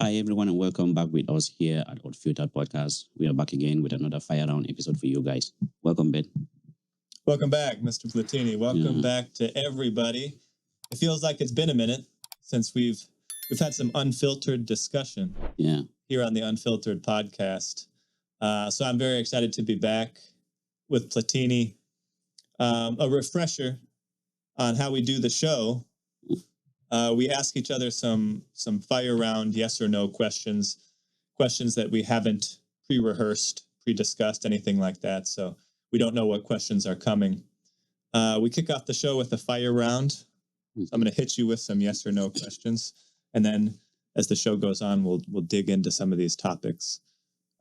Hi, everyone, and welcome back with us here at Unfiltered Podcast. We are back again with another fire round episode for you guys. Welcome, Ben. Welcome back, Mr. Platini. Welcome back to everybody. It feels like it's been a minute since we've had some unfiltered discussion here on the Unfiltered Podcast. So I'm very excited to be back with Platini. A refresher on how we do the show. We ask each other some fire round yes or no questions that we haven't pre-rehearsed, pre-discussed, anything like that. So we don't know what questions are coming. We kick off the show with a fire round. So I'm going to hit you with some yes or no questions. And then as the show goes on, we'll dig into some of these topics.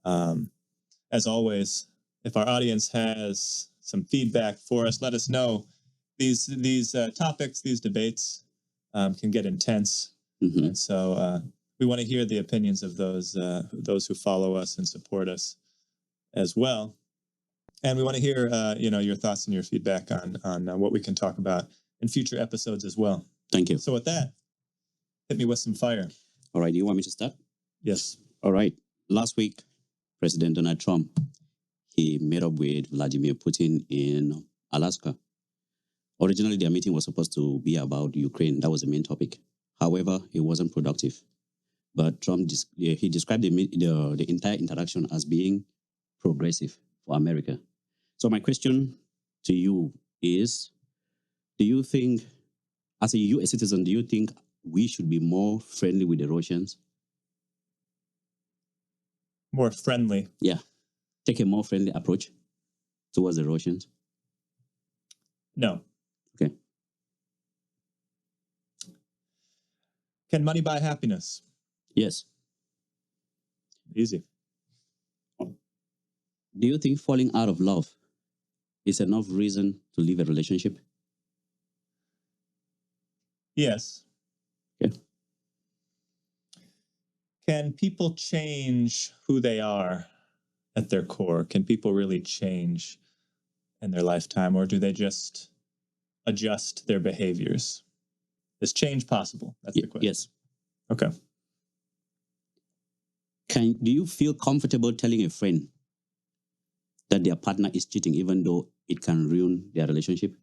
As always, if our audience has some feedback for us, let us know. These topics, these debates can get intense. And so we want to hear the opinions of those who follow us and support us as well. And we want to hear, your thoughts and your feedback on what we can talk about in future episodes as well. Thank you. So with that, hit me with some fire. All right. Do you want me to start? Yes. All right. Last week, President Donald Trump, he met up with Vladimir Putin in Alaska. Originally, their meeting was supposed to be about Ukraine. That was the main topic. However, it wasn't productive. But Trump, he described the entire interaction as being progressive for America. So my question to you is, do you think, as a U.S. citizen, do you think we should be more friendly with the Russians? More friendly? Yeah. Take a more friendly approach towards the Russians? No. Okay. Can money buy happiness? Yes. Easy. Do you think falling out of love is enough reason to leave a relationship? Yes. Okay. Can people change who they are at their core? Can people really change in their lifetime, or do they just adjust their behaviors? Is change possible? That's the question. Yes. Okay. Do you feel comfortable telling a friend that their partner is cheating, even though it can ruin their relationship?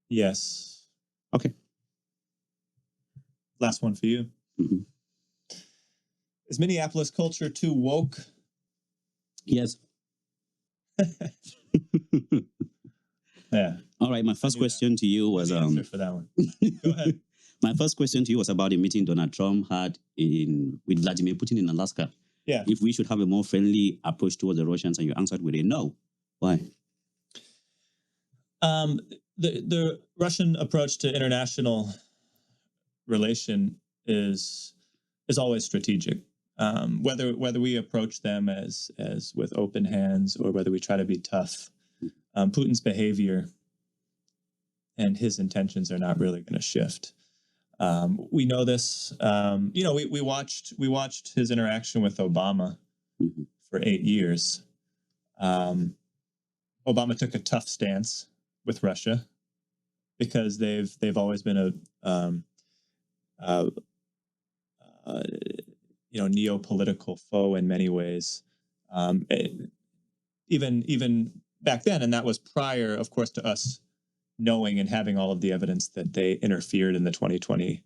Yes. Okay. Last one for you. Mm-hmm. Is Minneapolis culture too woke? Yes. Yeah. All right. My first question to you was answer for that one. Go ahead. My first question to you was about the meeting Donald Trump had with Vladimir Putin in Alaska. Yeah. If we should have a more friendly approach towards the Russians, and you answered with a no. Why? The Russian approach to international relation is always strategic. Whether we approach them as with open hands or whether we try to be tough, Putin's behavior and his intentions are not really going to shift. We know this. We watched his interaction with Obama for 8 years. Obama took a tough stance with Russia because they've always been a neopolitical foe in many ways. Even back then, and that was prior, of course, to us knowing and having all of the evidence that they interfered in the 2020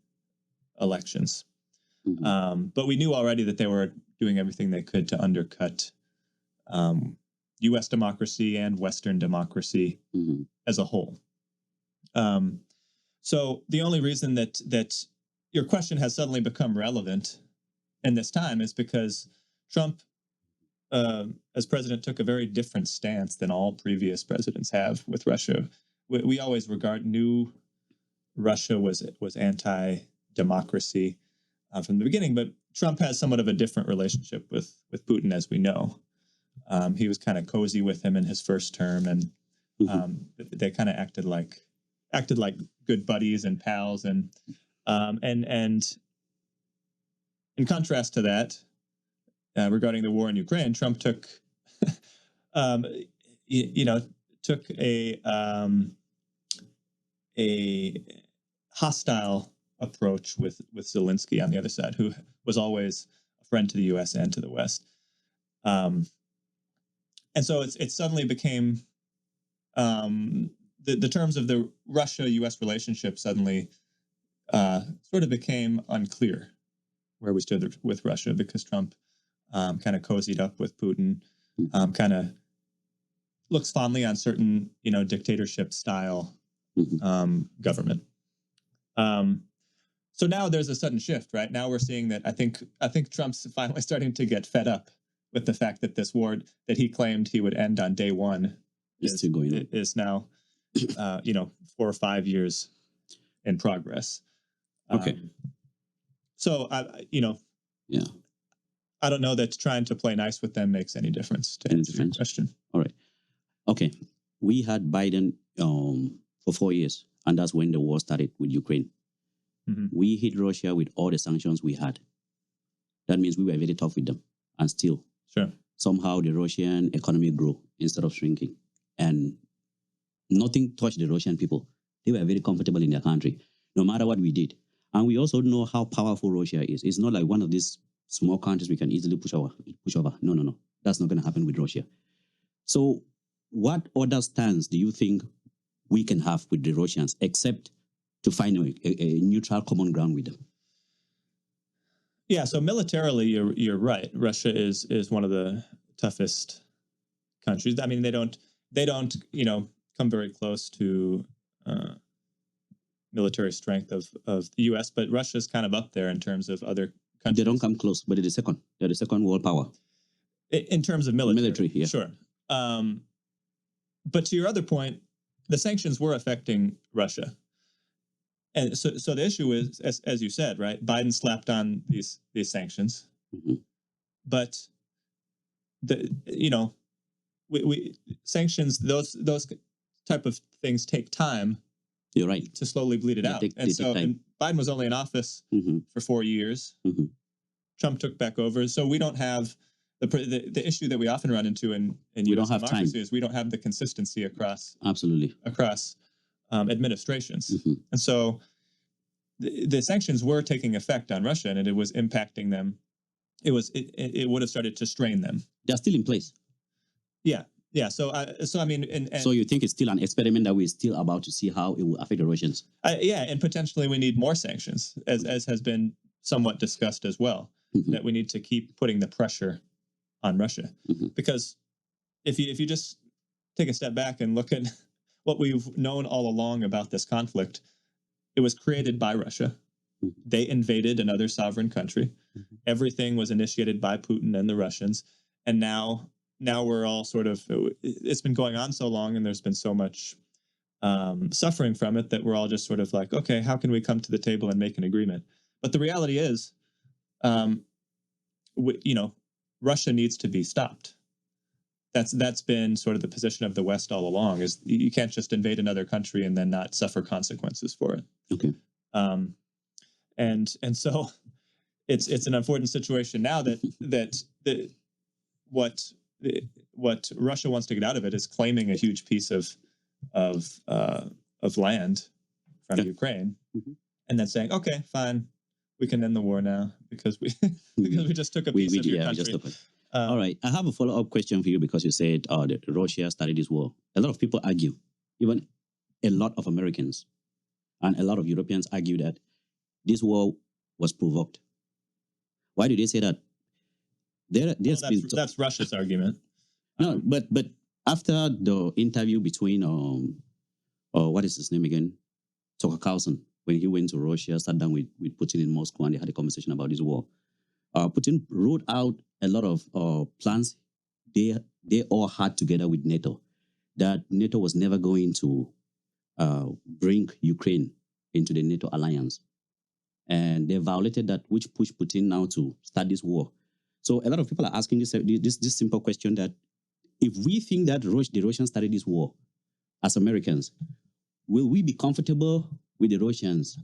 elections. But we knew already that they were doing everything they could to undercut U.S. democracy and Western democracy as a whole. So the only reason that your question has suddenly become relevant in this time is because Trump, as president, took a very different stance than all previous presidents have with Russia. We always knew Russia was anti-democracy from the beginning, but Trump has somewhat of a different relationship with Putin, as we know. He was kind of cozy with him in his first term, and they kind of acted like good buddies and pals, and in contrast to that, regarding the war in Ukraine, Trump took took a hostile approach with Zelensky on the other side, who was always a friend to the U.S. and to the West. And so it suddenly became the terms of the Russia-U.S. relationship suddenly sort of became unclear where we stood with Russia, because Trump kind of cozied up with Putin, kind of looks fondly on certain, dictatorship style government. So now there's a sudden shift, right? Now we're seeing that I think Trump's finally starting to get fed up with the fact that this war that he claimed he would end on day one is now, 4 or 5 years in progress. Okay. So I don't know that trying to play nice with them makes any difference to answer your question. All right. Okay. We had Biden for 4 years, and that's when the war started with Ukraine. Mm-hmm. We hit Russia with all the sanctions we had. That means we were very tough with them, and still, somehow the Russian economy grew instead of shrinking, and nothing touched the Russian people. They were very comfortable in their country, no matter what we did. And we also know how powerful Russia is. It's not like one of these small countries we can easily push over. No. That's not going to happen with Russia. So what other stance do you think we can have with the Russians, except to find a neutral common ground with them? Yeah, so militarily, you're right. Russia is one of the toughest countries. I mean, they don't come very close to military strength of the U.S., but Russia's kind of up there in terms of other countries. They don't come close, but they're the second world power. In terms of military. Military, yeah. Sure. But to your other point, the sanctions were affecting Russia. And so the issue is, as you said, right, Biden slapped on these sanctions. Mm-hmm. But we sanctions, those type of things take time. You're right. To slowly bleed it out. And Biden was only in office for 4 years. Mm-hmm. Trump took back over. So we don't have the issue that we often run into in U.S. democracy is we don't have the consistency across administrations. Mm-hmm. And so the sanctions were taking effect on Russia, and it was impacting them. It would have started to strain them. They're still in place. Yeah. Yeah, so I mean, so you think it's still an experiment that we're still about to see how it will affect the Russians? And potentially we need more sanctions, as has been somewhat discussed as well. Mm-hmm. That we need to keep putting the pressure on Russia, because if you just take a step back and look at what we've known all along about this conflict, it was created by Russia. Mm-hmm. They invaded another sovereign country. Mm-hmm. Everything was initiated by Putin and the Russians, and now we're all sort of, it's been going on so long and there's been so much suffering from it that we're all just sort of like, okay, how can we come to the table and make an agreement? But the reality is, Russia needs to be stopped. That's been sort of the position of the West all along, is you can't just invade another country and then not suffer consequences for it. Okay. And so it's an unfortunate situation now that what Russia wants to get out of it is claiming a huge piece of land from Ukraine, and then saying, okay, fine, we can end the war now because we just took a piece of your country. All right, I have a follow-up question for you, because you said that Russia started this war. A lot of people argue, even a lot of Americans and a lot of Europeans argue that this war was provoked. Why do they say that? That's Russia's argument. No, but after the interview between what is his name again, Tucker Carlson, when he went to Russia, sat down with Putin in Moscow, and they had a conversation about this war. Putin wrote out a lot of plans they all had together with NATO, that NATO was never going to bring Ukraine into the NATO alliance, and they violated that, which pushed Putin now to start this war. So a lot of people are asking this simple question, that if we think that the Russians started this war as Americans, will we be comfortable with the Russians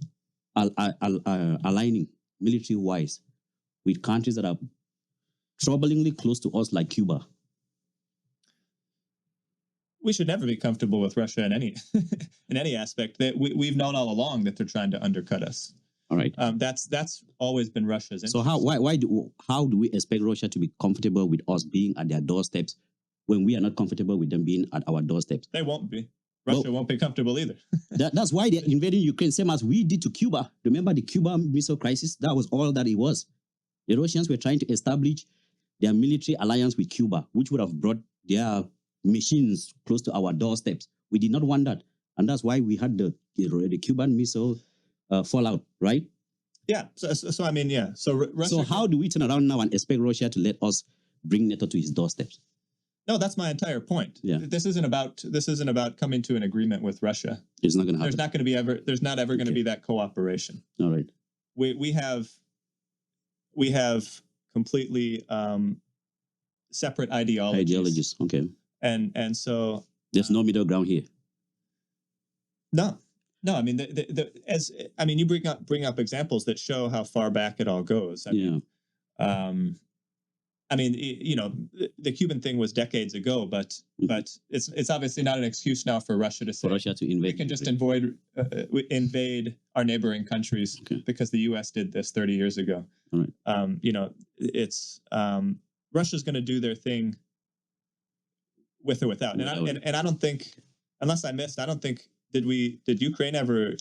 aligning military-wise with countries that are troublingly close to us, like Cuba? we should never be comfortable with Russia in any in any aspect. That we've known all along that they're trying to undercut us. All right. That's always been Russia's interest. So how do we expect Russia to be comfortable with us being at their doorsteps when we are not comfortable with them being at our doorsteps? They won't be. Russia won't be comfortable either. That's why they're invading Ukraine, same as we did to Cuba. Remember the Cuban Missile Crisis? That was all that it was. The Russians were trying to establish their military alliance with Cuba, which would have brought their machines close to our doorsteps. We did not want that. And that's why we had the Cuban Missile fallout, right? Yeah. So I mean, yeah. So Russia. So how do we turn around now and expect Russia to let us bring NATO to his doorsteps? No, that's my entire point. Yeah. This isn't about coming to an agreement with Russia. It's not going to happen. There's not ever going to be that cooperation. All right. We have completely separate ideologies. Okay. And so there's no middle ground here. No. I mean, you bring up examples that show how far back it all goes. I mean, you know, the Cuban thing was decades ago, but it's obviously not an excuse now for Russia to say invade. We can just invade our neighboring countries because the U.S. did this 30 years ago. All right. You know, it's Russia's going to do their thing with or without, and I don't think, unless I missed, I don't think did Ukraine ever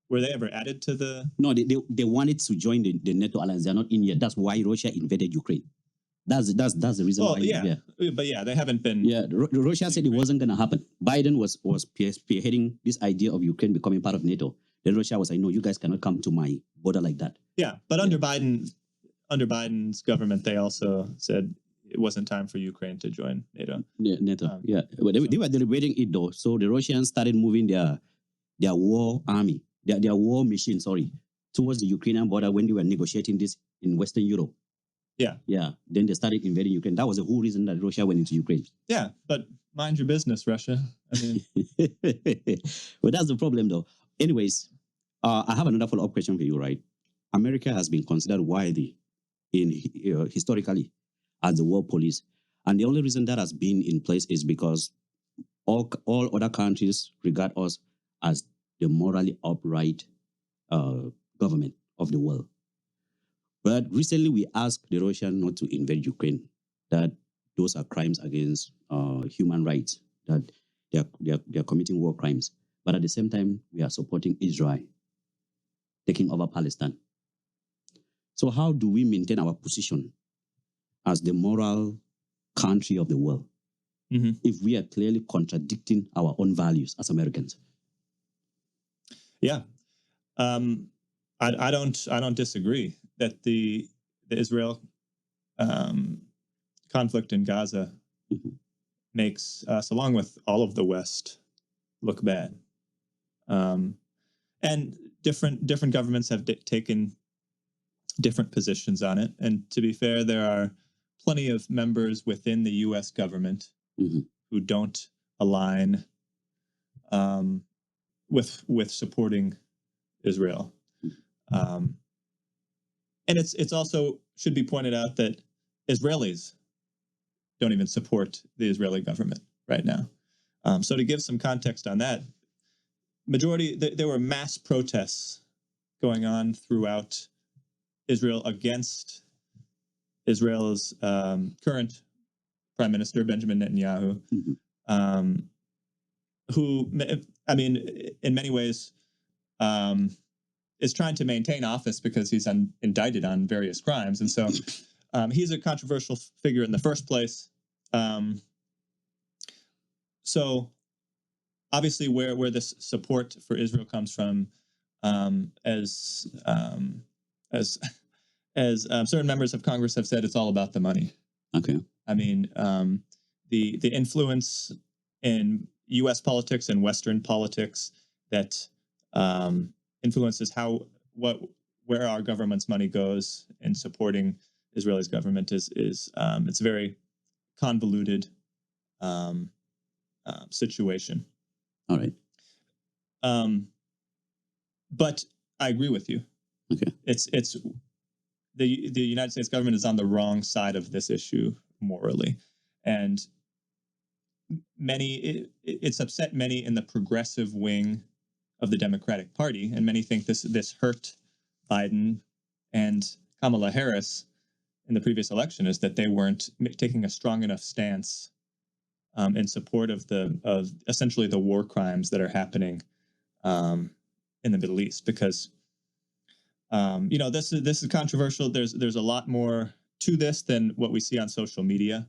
were they ever added to the? No, they wanted to join the NATO alliance. They're not in yet. That's why Russia invaded Ukraine. That's the reason why. Yeah. But yeah, they haven't been. Yeah, Russia said it wasn't going to happen. Biden was spearheading this idea of Ukraine becoming part of NATO. Then Russia was like, no, you guys cannot come to my border like that. Yeah, but under Biden's government, they also said it wasn't time for Ukraine to join NATO. Yeah, NATO. But they were deliberating it though. So the Russians started moving their war army. Their war machine, towards the Ukrainian border when they were negotiating this in Western Europe. Yeah. Yeah. Then they started invading Ukraine. That was the whole reason that Russia went into Ukraine. Yeah, but mind your business, Russia. I mean, but that's the problem, though. Anyways, I have another follow-up question for you, right? America has been considered widely, historically, as the world police, and the only reason that has been in place is because all other countries regard us as the morally upright government of the world. But recently we asked the Russians not to invade Ukraine, that those are crimes against human rights, that they are committing war crimes. But at the same time, we are supporting Israel taking over Palestine. So how do we maintain our position as the moral country of the world if we are clearly contradicting our own values as Americans? Yeah, I don't disagree that the Israel conflict in Gaza makes us, along with all of the West, look bad. And different governments have taken different positions on it. And to be fair, there are plenty of members within the U.S. government who don't align with supporting Israel. And it's also should be pointed out that Israelis don't even support the Israeli government right now. So to give some context on that, there were mass protests going on throughout Israel against Israel's current Prime Minister, Benjamin Netanyahu, who, I mean, in many ways, is trying to maintain office because he's indicted on various crimes. And so he's a controversial figure in the first place. So obviously where this support for Israel comes from, as certain members of Congress have said, it's all about the money. Okay. I mean, the influence in U.S. politics and Western politics that influences where our government's money goes in supporting Israel's government is it's a very convoluted situation. All right. But I agree with you. Okay. It's the United States government is on the wrong side of this issue morally, and it's upset many in the progressive wing of the Democratic Party, and many think this hurt Biden and Kamala Harris in the previous election, is that they weren't taking a strong enough stance in support of essentially the war crimes that are happening in the Middle East. Because this is controversial. There's a lot more to this than what we see on social media.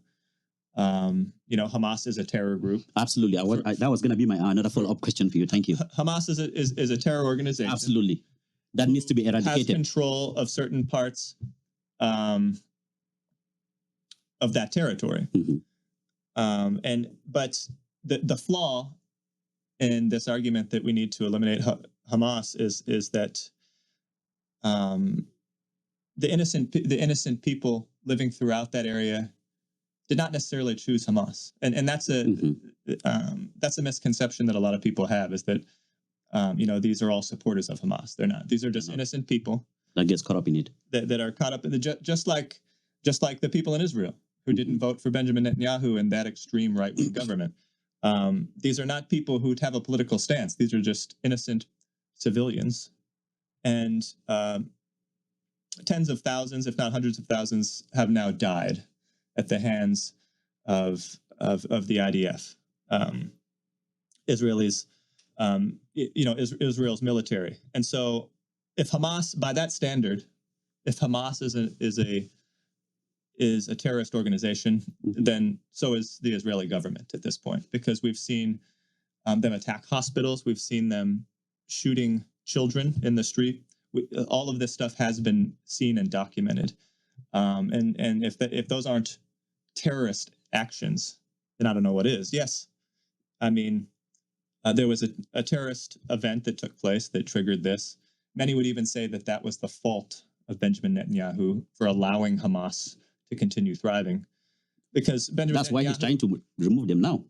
Hamas is a terror group. Absolutely. That was going to be my another follow-up question for you. Thank you. Hamas is a terror organization. Absolutely. That needs to be eradicated. Has control of certain parts of that territory. Mm-hmm. But the flaw in this argument that we need to eliminate Hamas is that the innocent people living throughout that area did not necessarily choose Hamas, and that's a misconception that a lot of people have, is that these are all supporters of Hamas. They're not. These are just innocent people that gets caught up in it. That are caught up in just like the people in Israel who didn't vote for Benjamin Netanyahu and that extreme right-wing government. These are not people who have a political stance. These are just innocent civilians, and tens of thousands, if not hundreds of thousands, have now died at the hands of the IDF, Israelis, Israel's military. And so, if Hamas, by that standard, if Hamas is a terrorist organization, then so is the Israeli government at this point, because we've seen them attack hospitals, we've seen them shooting children in the street. All of this stuff has been seen and documented. And if those aren't terrorist actions, then I don't know what is. Yes, I mean, there was a terrorist event that took place that triggered this. Many would even say that was the fault of Benjamin Netanyahu for allowing Hamas to continue thriving, because that's why he's trying to remove them now.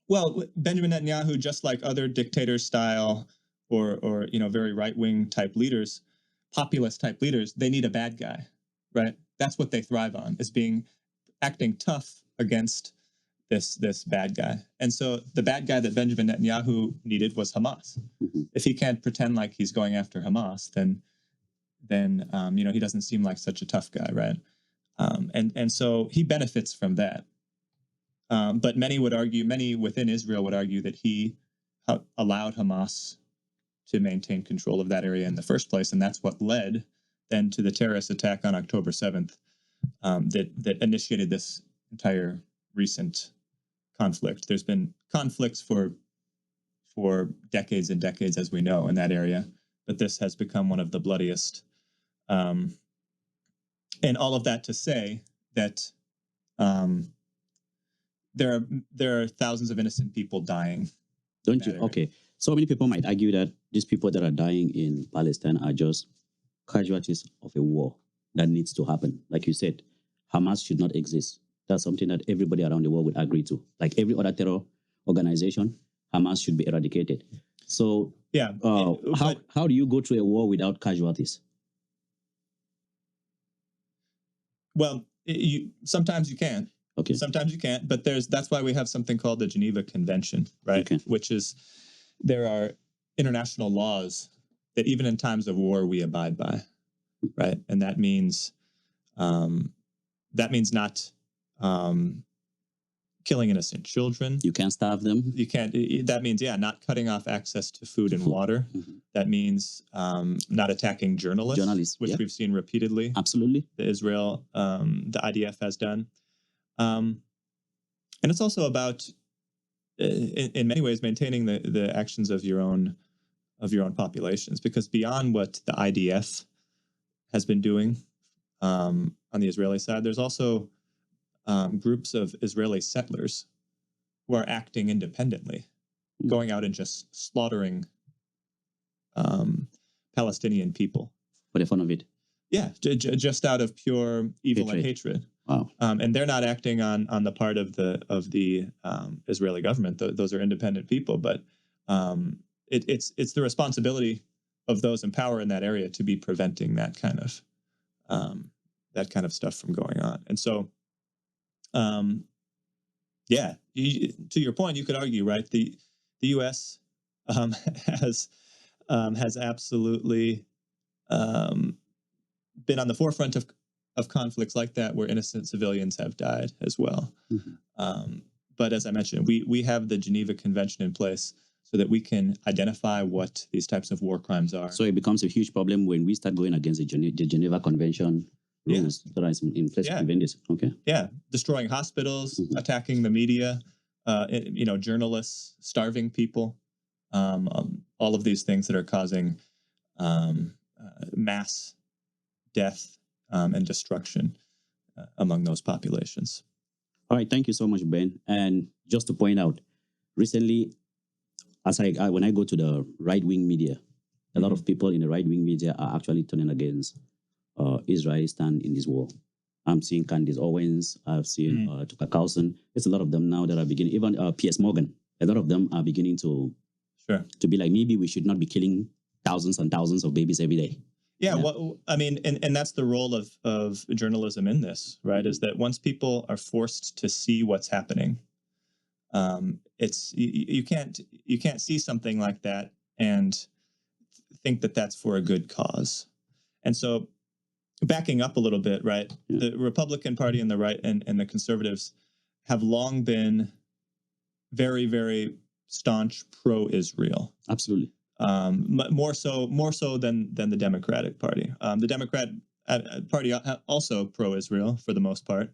Well, Benjamin Netanyahu, just like other dictator style or very right-wing type leaders, populist type leaders, they need a bad guy, right? That's what they thrive on, is acting tough against this bad guy. And so the bad guy that Benjamin Netanyahu needed was Hamas. Mm-hmm. If he can't pretend like he's going after Hamas, then he doesn't seem like such a tough guy, right? And so he benefits from that. But many within Israel would argue that he allowed Hamas to maintain control of that area in the first place, and that's what led then to the terrorist attack on October 7th that initiated this entire recent conflict. There's been conflicts for decades and decades, as we know, in that area, but this has become one of the bloodiest. And all of that to say that there are thousands of innocent people dying. Don't you? Okay. So many people might argue that these people that are dying in Palestine are just casualties of a war that needs to happen. Like you said, Hamas should not exist. That's something that everybody around the world would agree to. Like every other terror organization, Hamas should be eradicated. So yeah, how do you go through a war without casualties? Well, sometimes you can. Okay. Sometimes you can't, but that's why we have something called the Geneva Convention, right? Okay. Which is, there are international laws that even in times of war we abide by, right? And that means not killing innocent children. You can't starve them. You can't. That means not cutting off access to food and water. Mm-hmm. That means not attacking journalists, which we've seen repeatedly. Absolutely. The IDF has done. And it's also about, in many ways, maintaining the actions of your own populations, because beyond what the IDF has been doing on the Israeli side, there's also groups of Israeli settlers who are acting independently, going out and just slaughtering Palestinian people for the fun of it. Yeah, just out of pure evil and hatred. Wow. And they're not acting on the part of the Israeli government. Those are independent people, but it's the responsibility of those in power in that area to be preventing that kind of stuff from going on. And so, Yeah. To your point, you could argue, right? The U.S. Has absolutely been on the forefront of conflicts like that, where innocent civilians have died as well. But as I mentioned, we have the Geneva Convention in place so that we can identify what these types of war crimes are. So it becomes a huge problem when we start going against the Geneva Convention rules that are in place to prevent this. Okay. Yeah, destroying hospitals, attacking the media, journalists, starving people, all of these things that are causing mass death and destruction among those populations. All right, thank you so much, Ben. And just to point out, recently, when I go to the right-wing media, a lot of people in the right-wing media are actually turning against Israel's stand in this war. I'm seeing Candace Owens, I've seen Tucker Carlson. There's a lot of them now that are beginning, even P.S. Morgan, a lot of them are beginning to be like, maybe we should not be killing thousands and thousands of babies every day. Yeah, well, I mean, and that's the role of journalism in this, right? Is that once people are forced to see what's happening, it's you can't see something like that and think that that's for a good cause. And so, backing up a little bit, right? The Republican Party and the right and the conservatives have long been very, very staunch pro-Israel. Absolutely. More so than the Democratic Party. The Democrat Party also pro-Israel for the most part,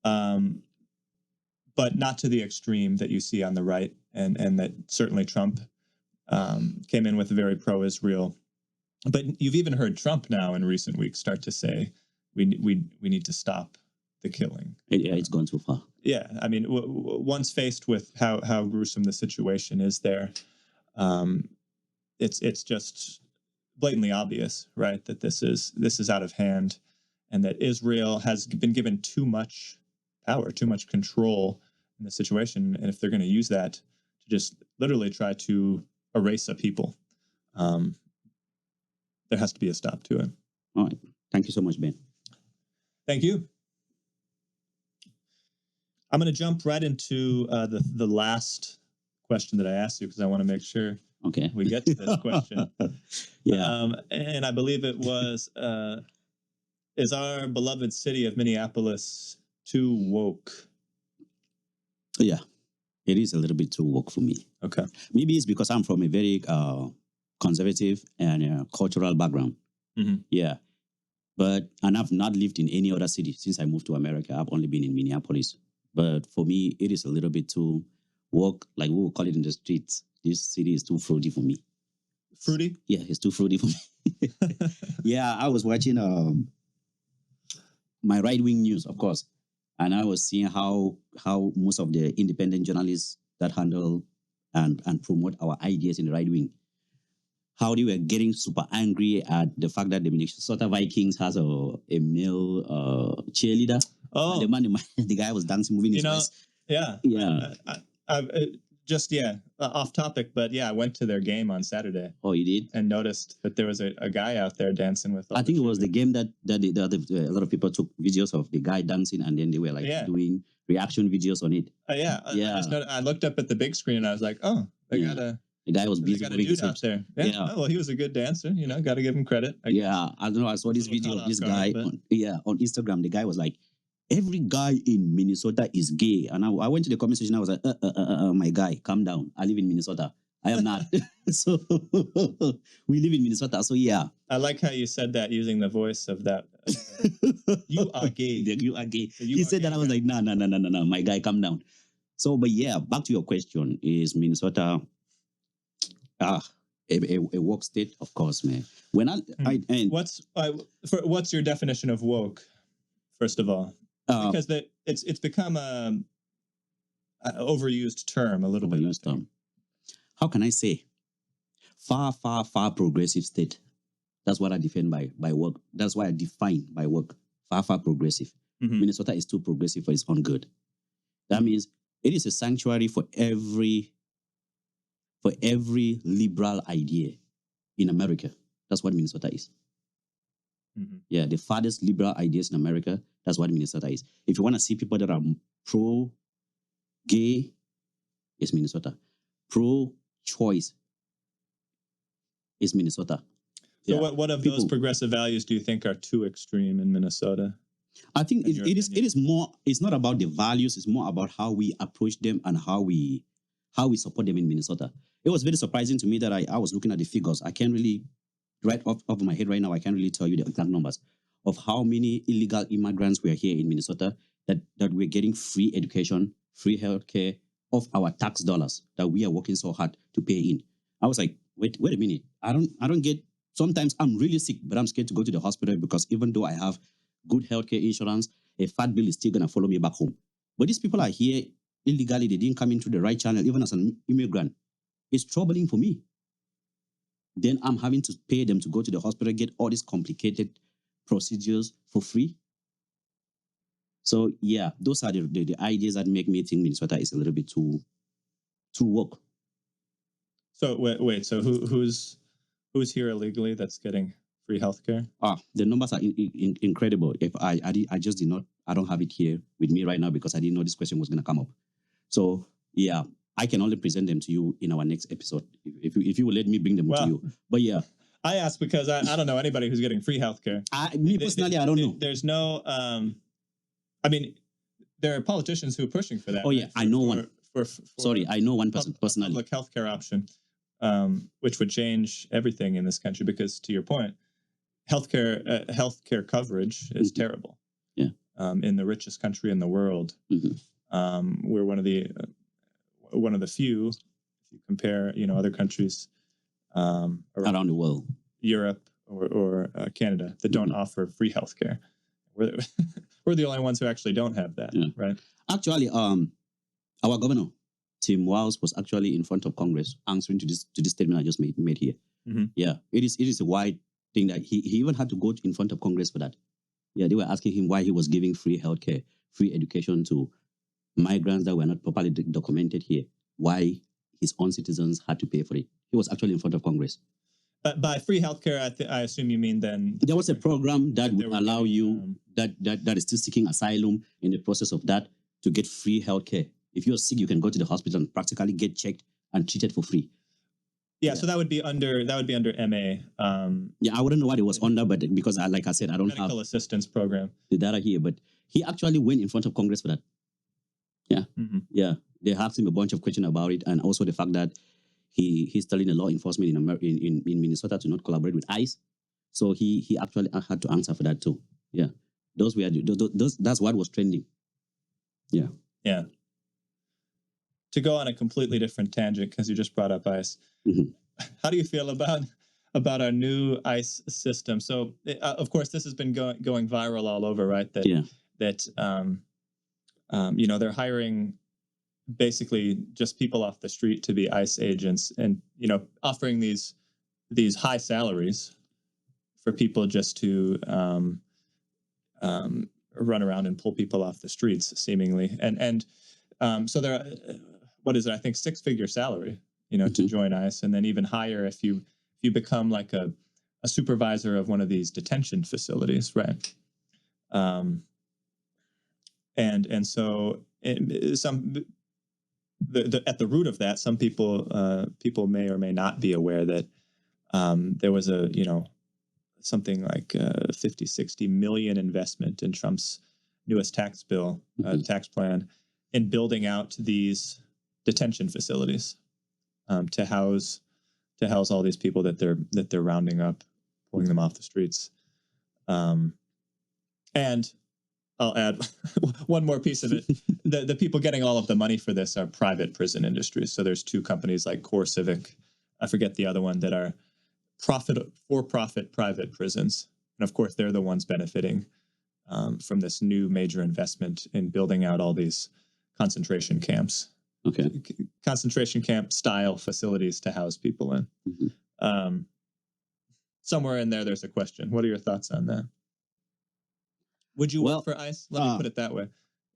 but not to the extreme that you see on the right, and that certainly Trump came in with a very pro-Israel. But you've even heard Trump now in recent weeks start to say we need to stop the killing. Yeah, it's gone too far. Yeah, I mean, once faced with how gruesome the situation is there, it's just blatantly obvious, right, that this is out of hand, and that Israel has been given too much power, too much control in the situation, and if they're going to use that to just literally try to erase a people, there has to be a stop to it. All right. Thank you so much, Ben. Thank you. I'm going to jump right into the last question that I asked you, because I want to make sure we get to this question. And I believe it was, is our beloved city of Minneapolis too woke? Yeah, it is a little bit too woke for me. Okay. Maybe it's because I'm from a very conservative and cultural background. Yeah. And I've not lived in any other city since I moved to America. I've only been in Minneapolis. But for me, it is a little bit too woke, like we will call it in the streets. This city is too fruity for me. Fruity? Yeah, it's too fruity for me. Yeah, I was watching my right-wing news, of course, and I was seeing how most of the independent journalists that handle and promote our ideas in the right wing, how they were getting super angry at the fact that the Minnesota Vikings has a male cheerleader. Oh, the guy was dancing, moving his waist. Yeah. Off topic, but I went to their game on Saturday. Oh, you did? And noticed that there was a guy out there dancing with. I think it was the game that a lot of people took videos of the guy dancing, and then they were doing reaction videos on it. I looked up at the big screen and I was like, oh, the guy was busy. Got a dude out there. Yeah. Oh, well, he was a good dancer. Got to give him credit. I don't know. I saw this video of this guy on Instagram. The guy was like, every guy in Minnesota is gay. And I went to the comment section. I was like, my guy, calm down. I live in Minnesota. I am not. So we live in Minnesota. So yeah. I like how you said that using the voice of that. You are gay. You are gay. He said that. I was like, no, my guy, calm down. So, but yeah, back to your question. Is Minnesota a woke state? Of course, man. What's your definition of woke, first of all? Because it's become an overused term a little bit. How can I say? Far progressive state. That's what I define by work. That's why I define by work. Far progressive. Minnesota is too progressive for its own good. That means it is a sanctuary for every liberal idea in America. That's what Minnesota is. Yeah, the farthest liberal ideas in America, that's what Minnesota is. If you want to see people that are pro Gay is Minnesota. Pro-choice is Minnesota. So what of those progressive values do you think are too extreme in Minnesota? I think it is more, it's not about the values, it's more about how we approach them and how we support them in Minnesota. It was very surprising to me that I was looking at the figures. I can't really, right off of my head right now, I can't really tell you the exact numbers of how many illegal immigrants were here in Minnesota that we're getting free education, free healthcare of our tax dollars that we are working so hard to pay in. I was like, wait a minute. I don't get, sometimes I'm really sick, but I'm scared to go to the hospital because even though I have good healthcare insurance, a fat bill is still going to follow me back home. But these people are here illegally. They didn't come into the right channel, even as an immigrant. It's troubling for me. Then I'm having to pay them to go to the hospital, get all these complicated procedures for free. So yeah, those are the ideas that make me think Minnesota is a little bit too woke. So wait. So who's here illegally that's getting free healthcare? The numbers are incredible. If I just did not, I don't have it here with me right now because I didn't know this question was going to come up. So yeah, I can only present them to you in our next episode if you will let me bring them to you. But yeah, I asked because I don't know anybody who's getting free healthcare. Me personally, I don't know. There's no. I mean, there are politicians who are pushing for that. Oh yeah, right? I know one. Sorry, I know one person personally. Public healthcare option, which would change everything in this country because, to your point, healthcare coverage is terrible. Yeah. In the richest country in the world, we're one of the few. If you compare, other countries around the world, Europe or Canada, that don't offer free healthcare. We're the only ones who actually don't have that, right? Actually, our governor, Tim Walz, was actually in front of Congress answering to this statement I just made here. Mm-hmm. Yeah, it is a wide thing that he even had to go in front of Congress for that. Yeah, they were asking him why he was giving free healthcare, free education to migrants that were not properly documented here. Why his own citizens had to pay for it. He was actually in front of Congress. By free healthcare, I assume you mean then there was a program that would allow you that is still seeking asylum in the process of that to get free healthcare. If you're sick, you can go to the hospital and practically get checked and treated for free. Yeah, so that would be under MA. Yeah, I wouldn't know what it was under, but because like I said, I don't medical have assistance program the data here. But he actually went in front of Congress for that. Yeah, yeah. They asked him a bunch of questions about it, and also the fact that he's telling the law enforcement in Minnesota to not collaborate with ICE. So he actually had to answer for that too. Yeah, those that's what was trending. Yeah. Yeah. To go on a completely different tangent, because you just brought up ICE. How do you feel about our new ICE system? So, of course, this has been going viral all over, right? That they're hiring basically just people off the street to be ICE agents, and offering these high salaries for people just to run around and pull people off the streets, seemingly, and so there. What is it? I think 6-figure salary, to join ICE, and then even higher if you become like a supervisor of one of these detention facilities, right? And so at the root of that, some people may or may not be aware that there was a something like 50-60 million investment in Trump's newest tax bill, tax plan, in building out these detention facilities to house all these people that they're rounding up, pulling them off the streets. And I'll add one more piece of it. The people getting all of the money for this are private prison industries. So there's 2 companies like Core Civic, I forget the other one, that are for-profit private prisons. And of course, they're the ones benefiting from this new major investment in building out all these concentration camps. Okay. Concentration camp style facilities to house people in. Somewhere in there's a question. What are your thoughts on that? Would you work for ICE? Let me put it that way.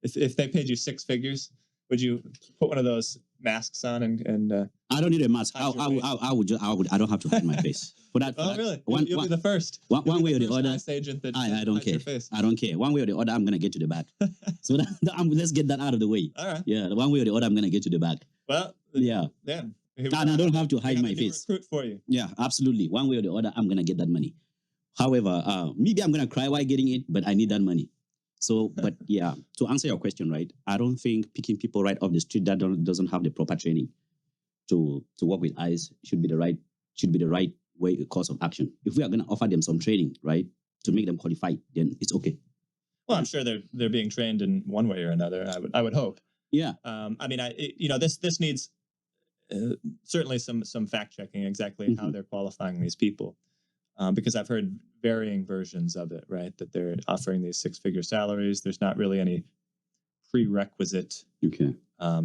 If they paid you 6 figures, Would you put one of those masks on and I don't need a mask. I don't have to hide my face. For that, really? You'll be the first. One way or the other. ICE agent that I don't care. Your face. I don't care. One way or the other, I'm gonna get to the back. So let's get that out of the way. All right. Yeah, one way or the other, I'm gonna get to the back. Well. Yeah. And I don't have to hide my face. Recruit for you. Yeah, absolutely. One way or the other, I'm gonna get that money. However, maybe I'm gonna cry while getting it, but I need that money. So, but yeah, to answer your question, right? I don't think picking people right off the street that doesn't have the proper training to work with ICE should be the right way course of action. If we are gonna offer them some training, right, to make them qualified, then it's okay. Well, I'm sure they're being trained in one way or another. I would hope. Yeah. I mean, this needs certainly some fact checking exactly how they're qualifying these people, because I've heard varying versions of it, right? That they're offering these 6-figure salaries. There's not really any prerequisite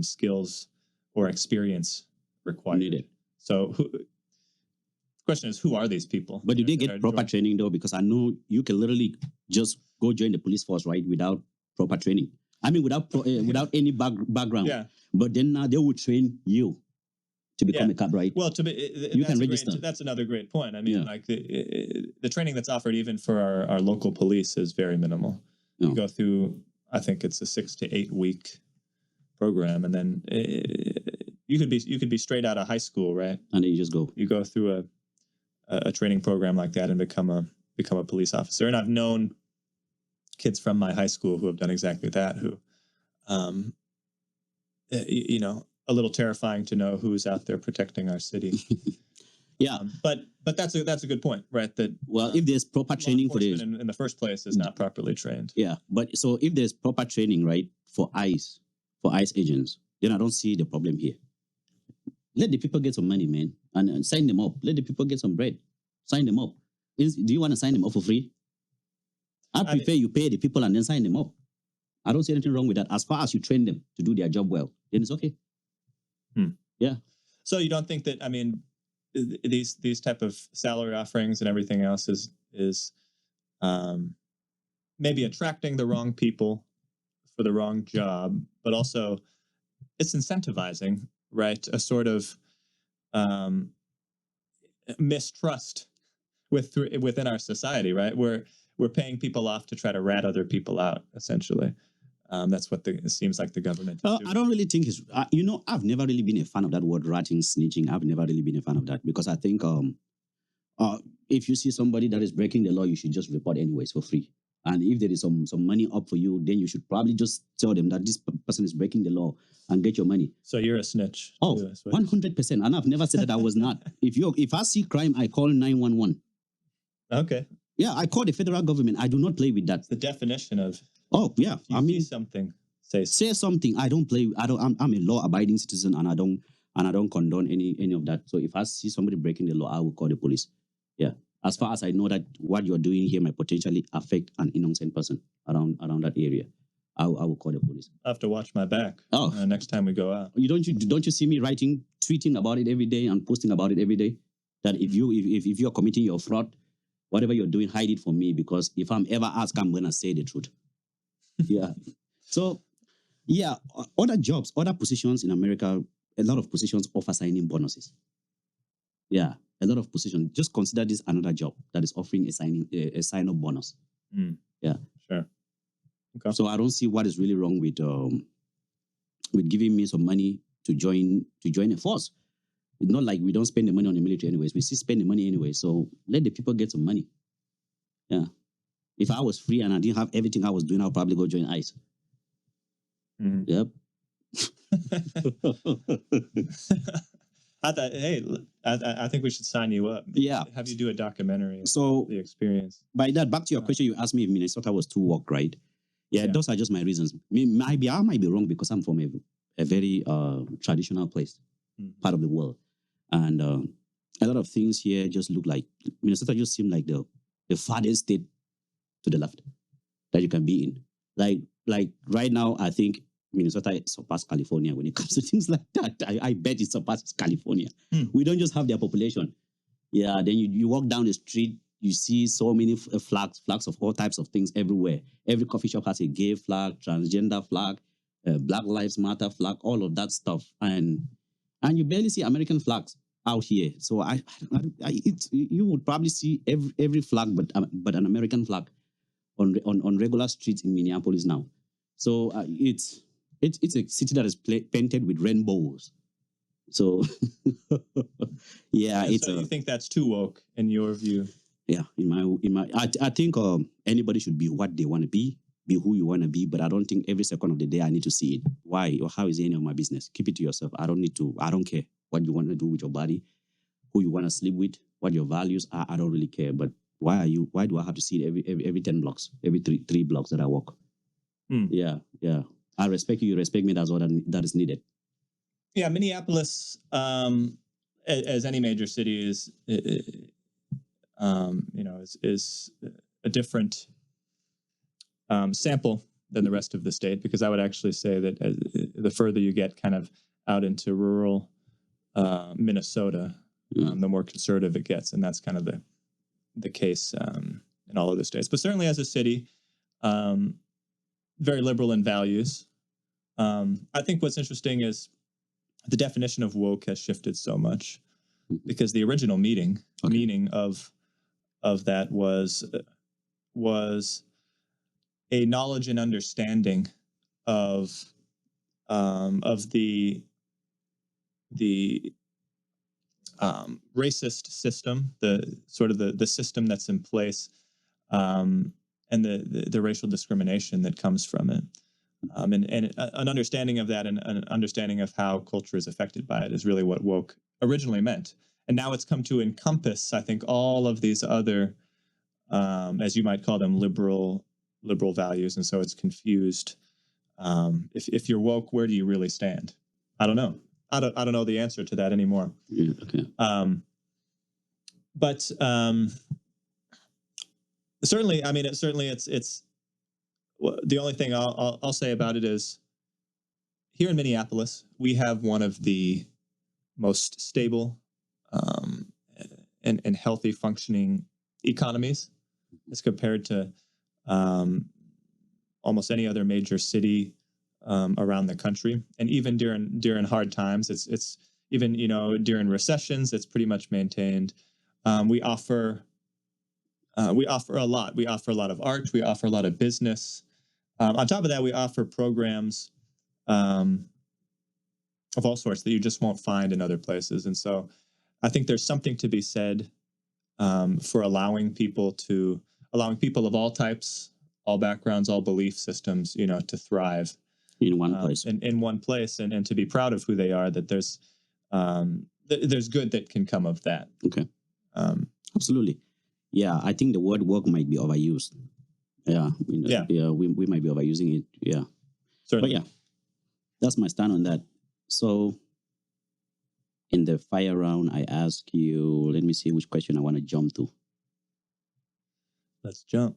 skills or experience required. Needed. So the question is, who are these people? But do they get proper training though? Because I know you can literally just go join the police force, right, without proper training. I mean, without any background. Yeah. But then now they will train you to become a cop, right? Well, you can register. That's another great point. I mean, like the training that's offered even for our local police is very minimal. You go through, I think it's a 6 to 8 week program, and then you could be straight out of high school, right? And then you just go. You go through a training program like that and become a police officer. And I've known kids from my high school who have done exactly that. Who, a little terrifying to know who's out there protecting our city. Yeah, but that's a good point, right? That if there's proper training for this in the first place is not properly trained. Yeah, but so if there's proper training, right, for ICE agents, then I don't see the problem here. Let the people get some money, man, and sign them up. Let the people get some bread. Sign them up. Do you want to sign them up for free? I prefer you pay the people and then sign them up. I don't see anything wrong with that. As far as you train them to do their job well, then it's okay. Yeah. So you don't think that, I mean, these type of salary offerings and everything else is maybe attracting the wrong people for the wrong job, but also it's incentivizing, right? A sort of mistrust within our society, right? We're paying people off to try to rat other people out, essentially. That's what it seems like the government is doing. I don't really think it's... I've never really been a fan of that word ratting, snitching. I've never really been a fan of that because I think if you see somebody that is breaking the law, you should just report anyways for free. And if there is some money up for you, then you should probably just tell them that this person is breaking the law and get your money. So you're a snitch. Oh, 100%. And I've never said that I was not. If I see crime, I call 911. Okay. Yeah, I call the federal government. I do not play with that. It's the definition of... Oh, yeah. I mean, something. Say something. I don't play. I'm a law-abiding citizen, and I don't condone any of that. So if I see somebody breaking the law, I will call the police. Yeah. As far as I know that what you're doing here might potentially affect an innocent person around that area, I will call the police. I have to watch my back. Oh, next time we go out. Don't you see me tweeting about it every day and posting about it every day? That if you're committing your fraud, whatever you're doing, hide it from me, because if I'm ever asked, I'm gonna say the truth. Yeah. So, yeah, other jobs, other positions in America, a lot of positions offer signing bonuses. Yeah, a lot of positions. Just consider this another job that is offering a sign-up bonus. Yeah. Sure. Okay. So I don't see what is really wrong with giving me some money to join a force. It's not like we don't spend the money on the military anyways. We still spend the money anyway. So let the people get some money. Yeah. If I was free and I didn't have everything I was doing, I'll probably go join ICE. Yep. I think we should sign you up. Yeah. Have you do a documentary. So the experience. By that, back to your question, you asked me if Minnesota was too woke, right? Yeah, those are just my reasons. I might be wrong because I'm from a very traditional place, part of the world, and a lot of things here just look like Minnesota. Just seem like the farthest state to the left that you can be in. Like right now, I think Minnesota surpassed California when it comes to things like that. I bet it surpasses California. We don't just have their population. Yeah, then you walk down the street, you see so many flags of all types of things everywhere. Every coffee shop has a gay flag, transgender flag. Black Lives Matter flag, all of that stuff, and you barely see American flags out here. So you would probably see every flag, but an American flag on regular streets in Minneapolis now. So it's a city that is painted with rainbows. So yeah, so you think that's too woke in your view? Yeah, I think anybody should be what they want to be who you want to be, but I don't think every second of the day I need to see it. Why or how is it any of my business? Keep it to yourself. I don't care what you want to do with your body, who you want to sleep with, what your values are. I don't really care. But why do I have to see it every 10 blocks, every three blocks that I walk? Yeah. I respect you respect me. That's what that is needed. Yeah, Minneapolis, as any major city, is a different sample than the rest of the state, because I would actually say that the further you get kind of out into rural Minnesota, the more conservative it gets, and that's kind of the case in all of the states. But certainly as a city, very liberal in values. I think what's interesting is the definition of woke has shifted so much, because the original meaning of that was a knowledge and understanding of the racist system, the system that's in place, and the racial discrimination that comes from it. And an understanding of that, and an understanding of how culture is affected by it, is really what woke originally meant. And now it's come to encompass, I think, all of these other, as you might call them, liberal values. And so it's confused. If you're woke, where do you really stand? I don't know. I don't know the answer to that anymore. Yeah, okay. But certainly, I mean, it's the only thing I'll say about it is, here in Minneapolis, we have one of the most stable and healthy functioning economies as compared to almost any other major city around the country. And even during hard times, it's even, during recessions, it's pretty much maintained. We offer a lot. We offer a lot of art. We offer a lot of business. On top of that, we offer programs of all sorts that you just won't find in other places. And so I think there's something to be said for allowing people of all types, all backgrounds, all belief systems, to thrive in one place. In one place, and to be proud of who they are, that there's good that can come of that. Okay. Absolutely. Yeah, I think the word woke might be overused. Yeah. We might be overusing it. Yeah. Certainly. But yeah, that's my stand on that. So in the fire round, I ask you, let me see which question I want to jump to. Let's jump.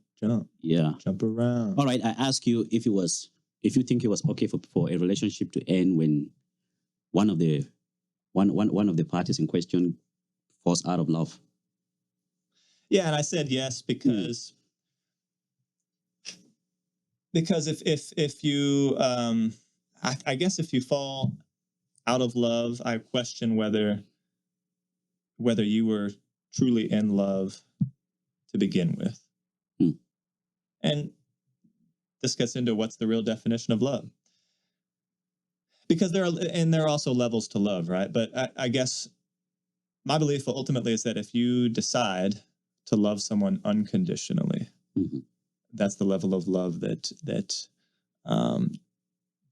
Yeah. Jump around. All right. I ask you if you think it was okay for a relationship to end when one of the parties in question falls out of love. Yeah, and I said yes because if you I guess if you fall out of love, I question whether you were truly in love to begin with. And this gets into what's the real definition of love. Because there are also levels to love, right? But I guess my belief ultimately is that if you decide to love someone unconditionally, that's the level of love that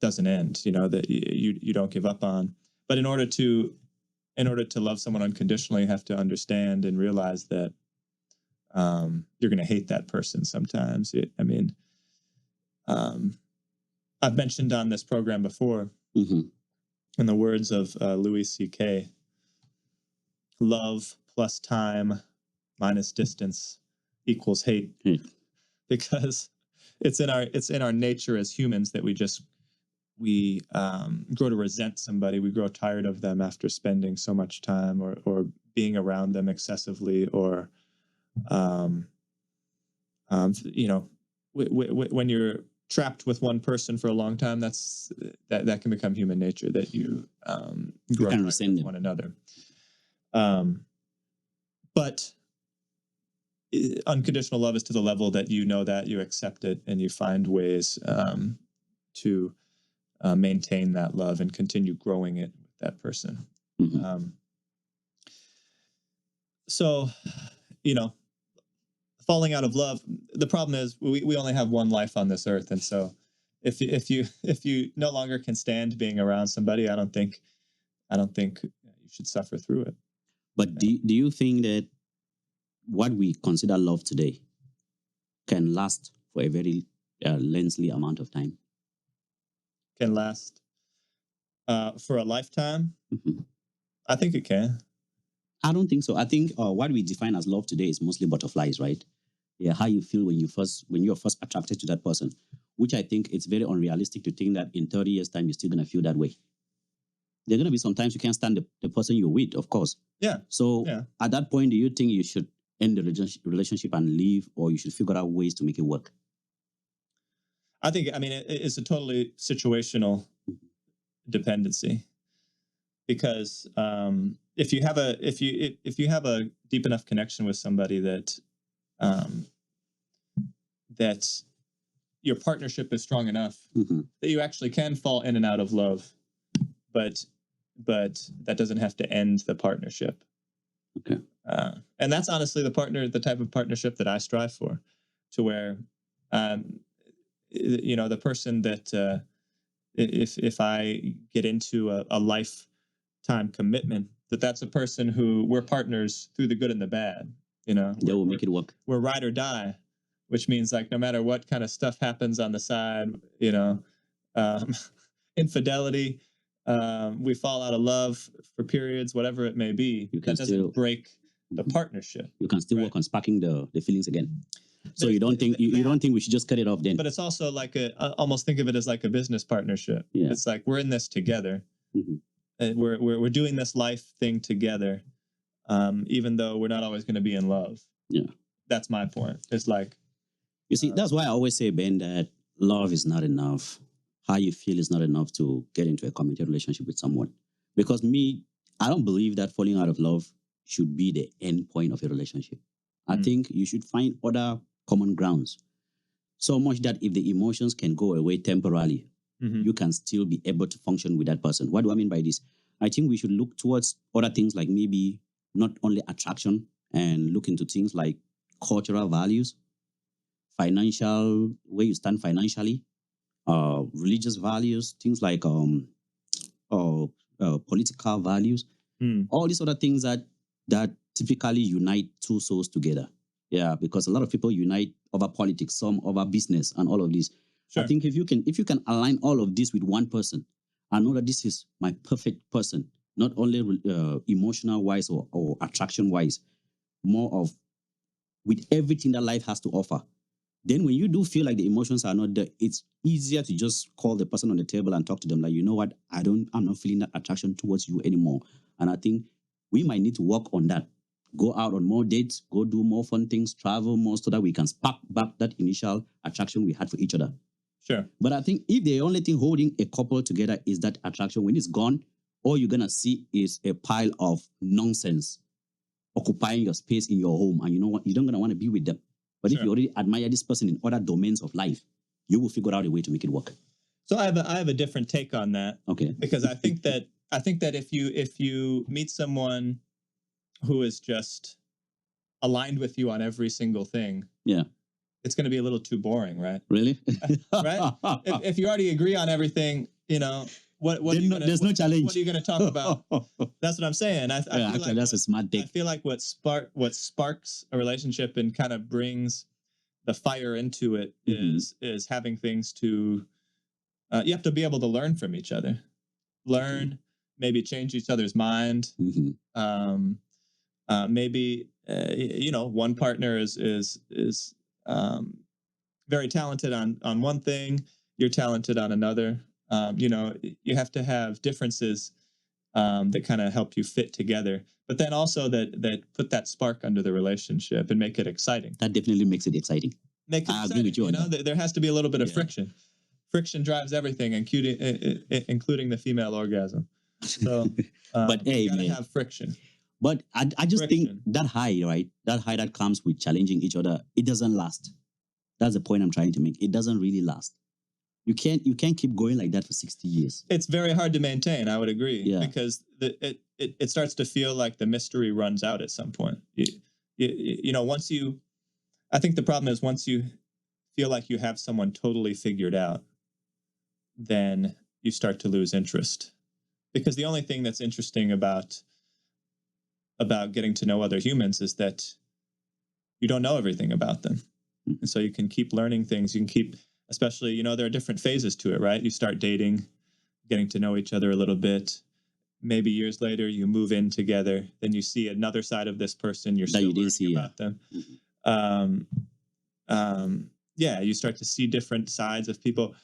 doesn't end, that you don't give up on. But in order to love someone unconditionally, you have to understand and realize that you're going to hate that person sometimes. I've mentioned on this program before, in the words of Louis C.K., love plus time minus distance equals hate. Because it's in our nature as humans that we grow to resent somebody. We grow tired of them after spending so much time or being around them excessively, or when you're trapped with one person for a long time, that can become human nature, that you grow can with one another. But unconditional love is to the level that you know that you accept it and you find ways to maintain that love and continue growing it with that person. Mm-hmm. So, falling out of love, the problem is we only have one life on this earth, and so if you no longer can stand being around somebody, I don't think you should suffer through it. But do you think that what we consider love today can last for a very lengthy amount of time? Can last for a lifetime? Mm-hmm. I think it can. I don't think so. I think what we define as love today is mostly butterflies, right? Yeah, how you feel when you're first attracted to that person, which I think it's very unrealistic to think that in 30 years' time you're still gonna feel that way. There are gonna be sometimes you can't stand the person you're with, of course. Yeah. So at that point, do you think you should end the relationship and leave, or you should figure out ways to make it work? I think, it's a totally situational dependency, because if you have a deep enough connection with somebody that that your partnership is strong enough that you actually can fall in and out of love, but that doesn't have to end the partnership. Okay. And that's honestly the type of partnership that I strive for, to where, the person that, if I get into a lifetime commitment, that's a person who we're partners through the good and the bad. That will make it work. We're ride or die, which means, like, no matter what kind of stuff happens on the side, infidelity, we fall out of love for periods, whatever it may be, that doesn't break the partnership. You can still work on sparking the feelings again. So you don't think we should just cut it off then? But it's also like almost think of it as like a business partnership. Yeah. It's like we're in this together. Mm-hmm. And we're doing this life thing together, even though we're not always going to be in love. Yeah, that's my point. It's like, you see, that's why I always say, Ben, that love is not enough. How you feel is not enough to get into a committed relationship with someone. Because I don't believe that falling out of love should be the end point of a relationship. I think you should find other common grounds. So much that if the emotions can go away temporarily, you can still be able to function with that person. What do I mean by this? I think we should look towards other things, like maybe not only attraction, and look into things like cultural values, financial, where you stand financially, religious values, things like political values, all these other things that typically unite two souls together. Yeah, because a lot of people unite over politics, some over business, and all of this. Sure. I think if you can align all of this with one person, I know that this is my perfect person, not only emotional wise or attraction wise, more of with everything that life has to offer. Then when you do feel like the emotions are not there, it's easier to just call the person on the table and talk to them like, you know what, I'm not feeling that attraction towards you anymore. And I think we might need to work on that. Go out on more dates, go do more fun things, travel more, so that we can spark back that initial attraction we had for each other. Sure. But I think if the only thing holding a couple together is that attraction, when it's gone, all you're going to see is a pile of nonsense occupying your space in your home. And you know what? You don't going to want to be with them. But if you already admire this person in other domains of life, you will figure out a way to make it work. So I have a different take on that. Okay. Because I think that if you meet someone who is just aligned with you on every single thing, it's going to be a little too boring, right? Really? Right? If you already agree on everything, what are you gonna, there's no challenge. What are you going to talk about? That's what I'm saying. I feel actually, like that's a smart take. I feel like what sparks a relationship and kind of brings the fire into it is having things to. You have to be able to learn from each other, maybe change each other's mind. Maybe one partner is very talented on one thing, you're talented on another. You have to have differences that kind of help you fit together, but then also that put that spark under the relationship and make it exciting. That definitely makes it exciting. make it exciting. With you know, there has to be a little bit of friction. Friction drives everything, including the female orgasm. So, but hey, you gotta man, have friction. But I just think that high, right? That high that comes with challenging each other, it doesn't last. That's the point I'm trying to make. It doesn't really last. You can't keep going like that for 60 years. It's very hard to maintain, I would agree. Yeah. Because it starts to feel like the mystery runs out at some point. You know, I think the problem is once you feel like you have someone totally figured out, then you start to lose interest. Because the only thing that's interesting about getting to know other humans is that you don't know everything about them. Mm-hmm. And so you can keep learning things. You can keep, especially, you know, there are different phases to it, right? You start dating, getting to know each other a little bit. Maybe years later, you move in together. Then you see another side of this person. You're still learning about them. Mm-hmm. Yeah, you start to see different sides of people.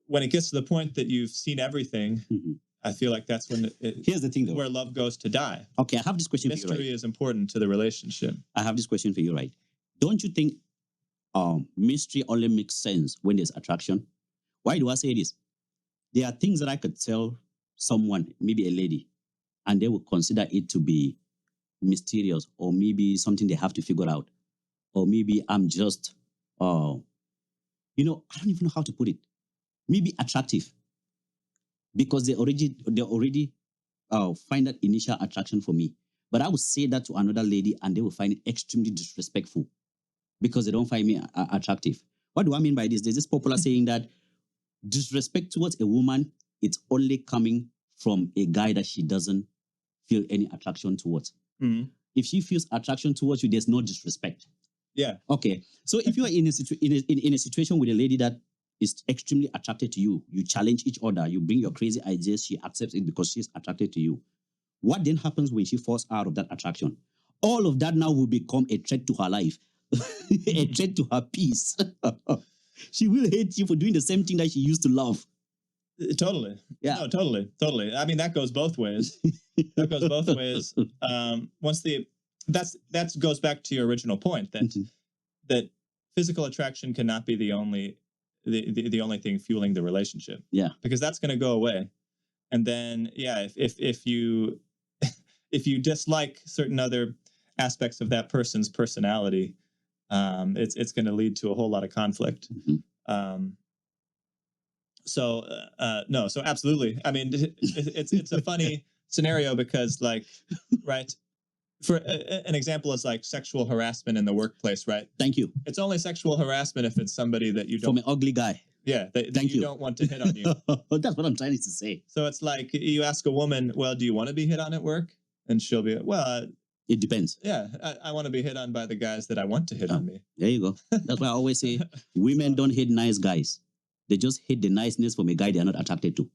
When it gets to the point that you've seen everything, mm-hmm. I feel like that's when here's the thing, though, where love goes to die. Okay, I have this question Mystery for you, right? is important to the relationship. I have this question for you, right? Don't you think mystery only makes sense when there's attraction? Why do I say this? There are things that I could tell someone, maybe a lady, and they will consider it to be mysterious, or maybe something they have to figure out, or maybe I'm just, you know, I don't even know how to put it. Maybe attractive, because they already find that initial attraction for me. But I would say that to another lady, and they will find it extremely disrespectful because they don't find me attractive. What do I mean by this? There's this popular saying that disrespect towards a woman, it's only coming from a guy that she doesn't feel any attraction towards. Mm-hmm. If she feels attraction towards you, there's no disrespect. Yeah. Okay. So if you are in a situation with a lady that is extremely attracted to you, you challenge each other, you bring your crazy ideas, she accepts it because she's attracted to you. What then happens when she falls out of that attraction? All of that now will become a threat to her life, a threat to her peace. She will hate you for doing the same thing that she used to love. Totally. Yeah. No, totally. I mean, that goes both ways. That goes both ways. That goes back to your original point that mm-hmm. that physical attraction cannot be the only thing fueling the relationship. Yeah. Because that's going to go away. And then, yeah, if you if you dislike certain other aspects of that person's personality, it's going to lead to a whole lot of conflict. Mm-hmm. So absolutely. I mean, it's a funny scenario because, like, right. For an example is like sexual harassment in the workplace, right? Thank you. It's only sexual harassment if it's somebody that you don't... From an ugly guy. Yeah, that you don't want to hit on you. That's what I'm trying to say. So it's like you ask a woman, well, do you want to be hit on at work? And she'll be, well... it depends. Yeah, I want to be hit on by the guys that I want to hit on me. There you go. That's why I always say women don't hate nice guys. They just hate the niceness from a guy they're not attracted to.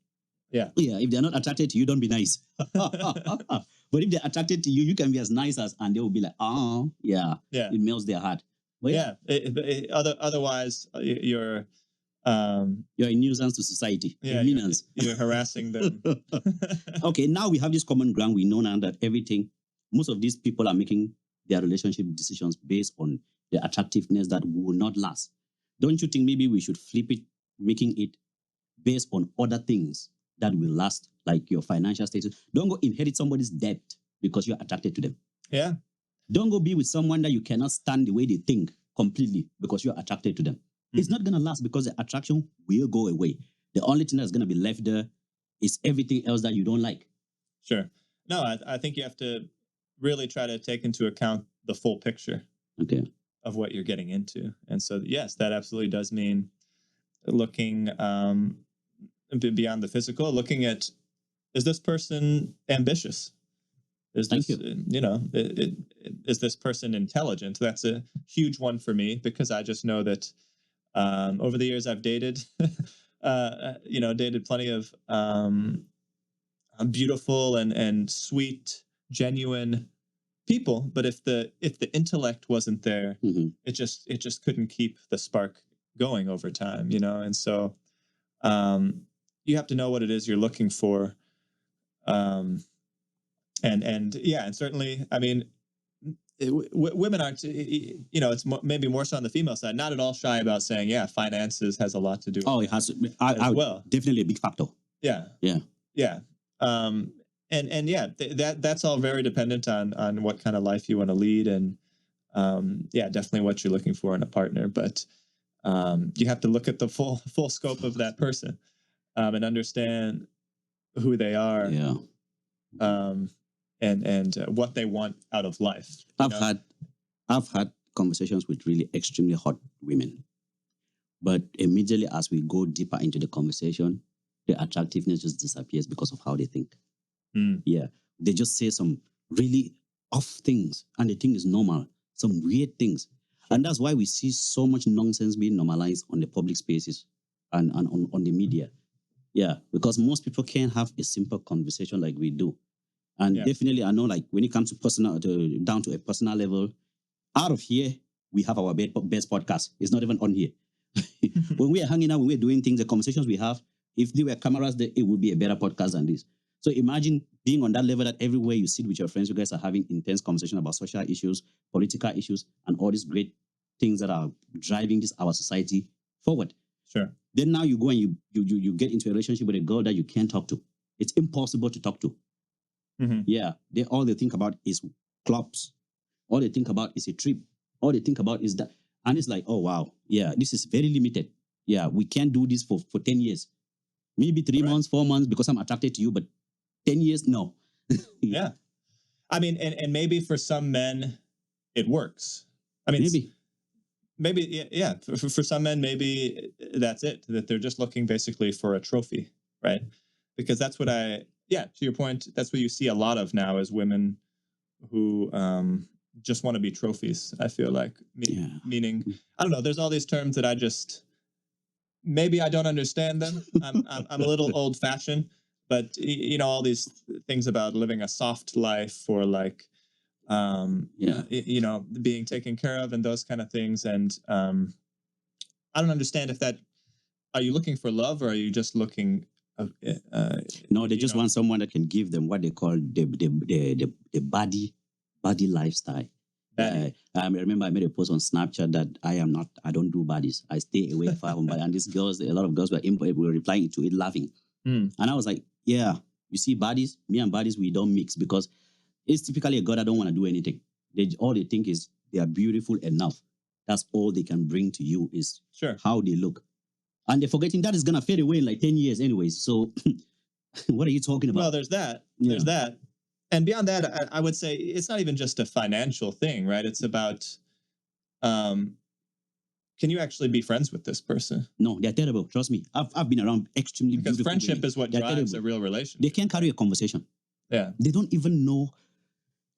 Yeah. Yeah, if they're not attracted to you, don't be nice. But if they're attracted to you, you can be as nice as, and they will be like, oh, yeah. It melts their heart. But otherwise, you're a nuisance to society. Yeah, you're harassing them. Okay, now we have this common ground. We know now that most of these people are making their relationship decisions based on the attractiveness that will not last. Don't you think maybe we should flip it, making it based on other things that will last, like your financial status? Don't go inherit somebody's debt because you're attracted to them. Yeah. Don't go be with someone that you cannot stand the way they think completely because you're attracted to them. Mm-hmm. It's not going to last because the attraction will go away. The only thing that's going to be left there is everything else that you don't like. Sure. No, I think you have to really try to take into account the full picture of what you're getting into. And so, yes, that absolutely does mean looking beyond the physical, looking at, is this person ambitious? Is this person intelligent? That's a huge one for me because I just know that over the years I've dated, dated plenty of beautiful and sweet, genuine people. But if the intellect wasn't there, mm-hmm. it just couldn't keep the spark going over time, And so you have to know what it is you're looking for. And certainly, I mean, women aren't, it's maybe more so on the female side, not at all shy about saying, yeah, finances has a lot to do with it has well. Definitely a big factor. Yeah. And yeah, that's all very dependent on what kind of life you want to lead, and definitely what you're looking for in a partner. But you have to look at the full scope of that person, and understand who they are. And what they want out of life. I've had conversations with really extremely hot women, but immediately as we go deeper into the conversation, the attractiveness just disappears because of how they think. They just say some really off things, and the thing is normal, some weird things. And that's why we see so much nonsense being normalized on the public spaces and on the media. Because most people can't have a simple conversation like we do. And definitely, I know, like, when it comes to down to a personal level, out of here, we have our best podcast. It's not even on here. When we are hanging out, when we're doing things, the conversations we have, if there were cameras there, it would be a better podcast than this. So imagine being on that level, that everywhere you sit with your friends, you guys are having intense conversation about social issues, political issues, and all these great things that are driving our society forward. Sure. Then now you go and you get into a relationship with a girl that you can't talk to. It's impossible to talk to. All they think about is clubs. All they think about is a trip. All they think about is that. And it's like, oh, wow. This is very limited. We can't do this for 10 years. Maybe 3 months, 4 months, because I'm attracted to you, but 10 years, no. I mean, and maybe for some men, it works. I mean, maybe, for some men, maybe that's it, that they're just looking basically for a trophy, right? Because that's what to your point, that's what you see a lot of now, is women who just want to be trophies, I feel like. Meaning, I don't know, there's all these terms that maybe I don't understand them. I'm a little old fashioned, but all these things about living a soft life, or like, being taken care of, and those kind of things. And I don't understand are you looking for love, or are you just looking? No, they just want someone that can give them what they call the body lifestyle. I remember I made a post on Snapchat that I don't do bodies. I stay away from body. And a lot of girls were replying to it, laughing. And I was like, you see, bodies, me and bodies, we don't mix, because it's typically a girl that don't want to do anything. All they think is they are beautiful enough. That's all they can bring to you, is how they look. And they're forgetting that is going to fade away in like 10 years anyways. So what are you talking about? Well, there's that. There's that. And beyond that, I would say it's not even just a financial thing, right? It's about, can you actually be friends with this person? No, they're terrible. Trust me. I've been around extremely beautiful Because friendship women. is what drives a real relationship. They can't carry a conversation. They don't even know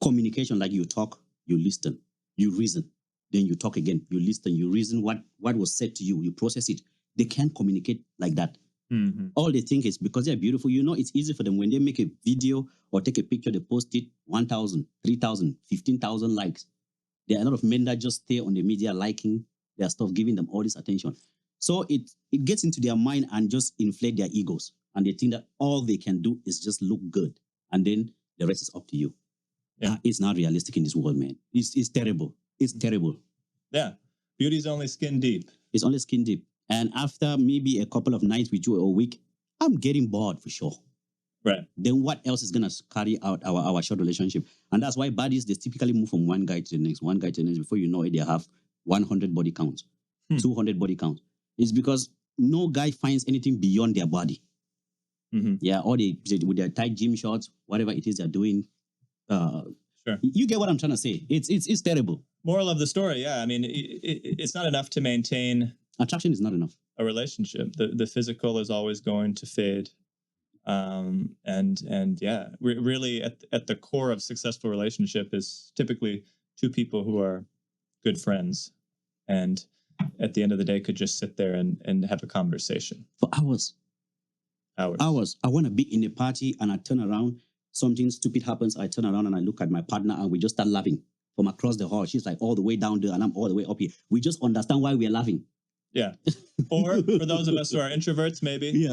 communication. Like, you talk, you listen, you reason, then you talk again, you listen, you reason what was said to you, you process it. They can't communicate like that. All they think is because they're beautiful. It's easy for them when they make a video or take a picture, they post it, 1,000, 3,000, 15,000 likes. There are a lot of men that just stay on the media liking their stuff, giving them all this attention. So it gets into their mind and just inflate their egos. And they think that all they can do is just look good. And then the rest is up to you. It's not realistic in this world, man. It's terrible. It's terrible. Beauty's only skin deep. It's only skin deep. And after maybe a couple of nights with you a week, I'm getting bored for sure. Right. Then what else is going to carry out our short relationship? And that's why bodies, they typically move from one guy to the next. Before you know it, they have 100 body counts, 200 body counts. It's because no guy finds anything beyond their body. Or with their tight gym shorts, whatever it is they're doing. You get what I'm trying to say. It's terrible. Moral of the story, I mean, it's not enough to maintain. Attraction is not enough. A relationship. The physical is always going to fade. Really at the core of successful relationship is typically two people who are good friends, and at the end of the day could just sit there and have a conversation. For hours. I want to be in a party and I turn around, something stupid happens, I turn around and I look at my partner and we just start laughing from across the hall. She's like all the way down there and I'm all the way up here. We just understand why we're laughing. Or for those of us who are introverts, maybe.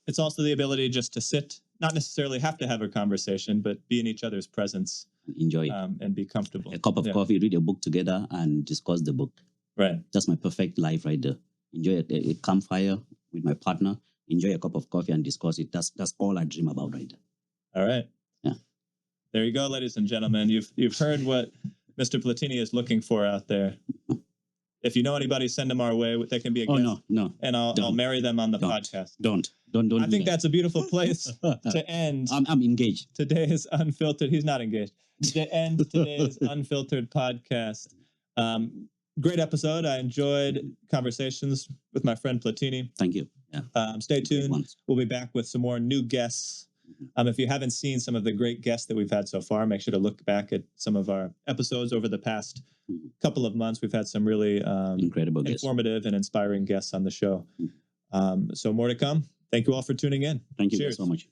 It's also the ability just to sit, not necessarily have to have a conversation, but be in each other's presence enjoy it. And be comfortable. A cup of coffee, read a book together, and discuss the book. Right. That's my perfect life right there. Enjoy a campfire with my partner, enjoy a cup of coffee and discuss it. That's all I dream about right there. All right. Yeah. There you go, ladies and gentlemen. You've heard what Mr. Platini is looking for out there. If you know anybody, send them our way. They can be a guest. Oh, no. And I'll marry them on the podcast. Don't. I think that's a beautiful place to end. I'm engaged. Today's Unfiltered. He's not engaged. To end today's Unfiltered podcast. Great episode. I enjoyed conversations with my friend Platini. Thank you. Yeah. Stay tuned. We'll be back with some more new guests. If you haven't seen some of the great guests that we've had so far, make sure to look back at some of our episodes over the past couple of months. We've had some really incredible, informative and inspiring guests on the show. So more to come. Thank you all for tuning in. Thank you so much.